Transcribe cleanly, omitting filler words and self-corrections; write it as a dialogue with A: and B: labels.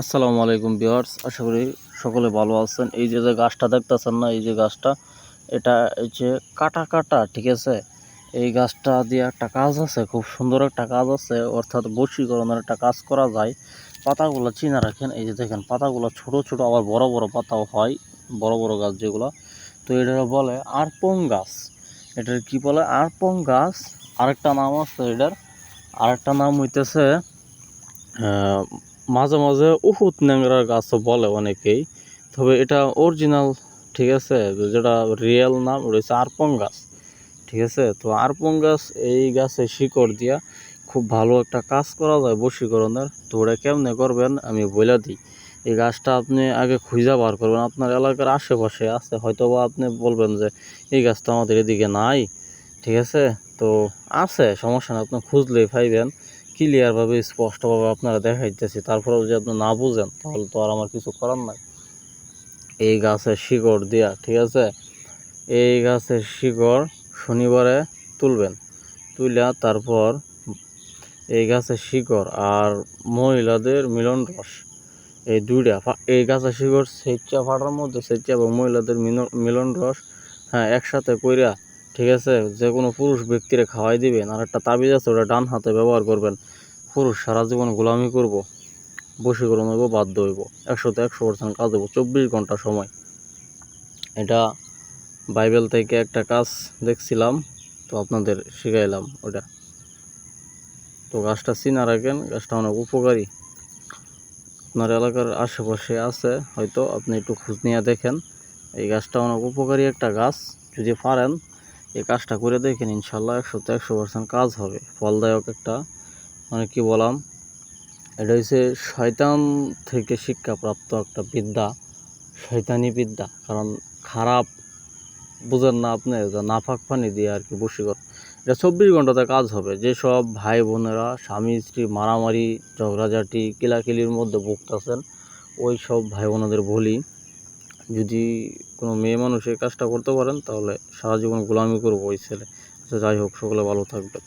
A: আসসালামু আলাইকুম ভিউয়ার্স, আশা করি সকলে ভালো আছেন। এই যে গাছটা দেখতেছেন না, এই যে গাছটা, এটা এই যে কাটা কাটা, ঠিক আছে। এই গাছটা দিয়ে একটা কাজ আছে, খুব সুন্দর একটা কাজ আছে, অর্থাৎ বশীকরণের একটা কাজ করা যায়। পাতাগুলো চিনা রাখেন, এই যে দেখেন পাতাগুলো ছোট ছোট, আবার বড় বড় পাতাও হয়, বড় বড় গাছ যেগুলো। তো এটা বলে আরপং গাছ। এটার কি বলে? আরপং গাছ। আরেকটা নাম আছে এটার, আরেকটা নাম হইতেছে মাঝে মাঝে উহুদ ন্যাংরার গাছও বলে অনেকেই, তবে এটা অরিজিনাল, ঠিক আছে, যেটা রিয়েল নাম ওটা হচ্ছে আরপং গাছ, ঠিক আছে। তো আরপং গাছ, এই গাছে শিকড় দিয়া খুব ভালো একটা কাজ করা যায় বশীকরণের। তো ওটা কেমনে করবেন আমি বলে দিই। এই গাছটা আপনি আগে খুঁজে বার করবেন, আপনার এলাকার আশেপাশে আছে হয়তো, বা আপনি বলবেন যে এই গাছটা আমাদের এদিকে নাই, ঠিক আছে। তো আছে, সমস্যা না, আপনি খুঁজলেই পাইবেন। ক্লিয়ারভাবে স্পষ্টভাবে আপনারা দেখাইতেছি, তারপরেও যদি আপনি না বুঝেন তাহলে তো আর আমার কিছু করার নাই। এই গাছের শিকড় দিয়া, ঠিক আছে, এই গাছের শিকড় শনিবারে তুলবেন, তুইলা তারপর এই গাছের শিকড় আর মহিলাদের মিলন রস, এই দুইটা, এই গাছের শিকড় সেচ্চা ফাটার মধ্যে সেচ্চা এবং মহিলাদের মিলন রস, হ্যাঁ, একসাথে কইরা, ঠিক আছে, যে কোনো পুরুষ ব্যক্তিরে খাওয়াই দিবেন। আর একটা তাবিজ আছে, ওটা ডান হাতে ব্যবহার করবেন। পুরুষ সারা জীবন গোলামি করব, বশীকরণ হইব, বাধ্য হইব, 100% কাজ হইব, 24 ঘন্টা সময়। এটা বাইবেল থেকে একটা কাজ দেখছিলাম, তো আপনাদের শিখাইলাম ওটা। তো গাছটা চিনা রাখেন, গাছটা অনেক উপকারী। আপনার এলাকার আশেপাশে আছে হয়তো, আপনি একটু খোঁজ নিয়ে দেখেন। এই গাছটা অনেক উপকারী একটা গাছ, যদি পারেন এই কাজটা করে দেখেন, ইনশাল্লাহ 100% কাজ হবে, ফলদায়ক একটা, মানে কি বললাম, এটা হচ্ছে শয়তান থেকে শিক্ষাপ্রাপ্ত একটা বিদ্যা, শয়তানি বিদ্যা। কারণ খারাপ বুঝেন না আপনি, নাফাক পানি দিয়ে আর কি বশীকরণ। এটা 24 ঘন্টাতে কাজ হবে। যেসব ভাই বোনেরা স্বামী স্ত্রী মারামারি ঝগড়াঝাটি কিলাকিলির মধ্যে ভুগতেছেন, ওই সব ভাই বোনদের বলি, যদি কোনো মেয়ে মানুষ এই কাজটা করতে পারেন তাহলে সারা জীবন গোলামি করবো ওই ছেলে। আচ্ছা, যাই হোক, সকলে ভালো থাকবেন।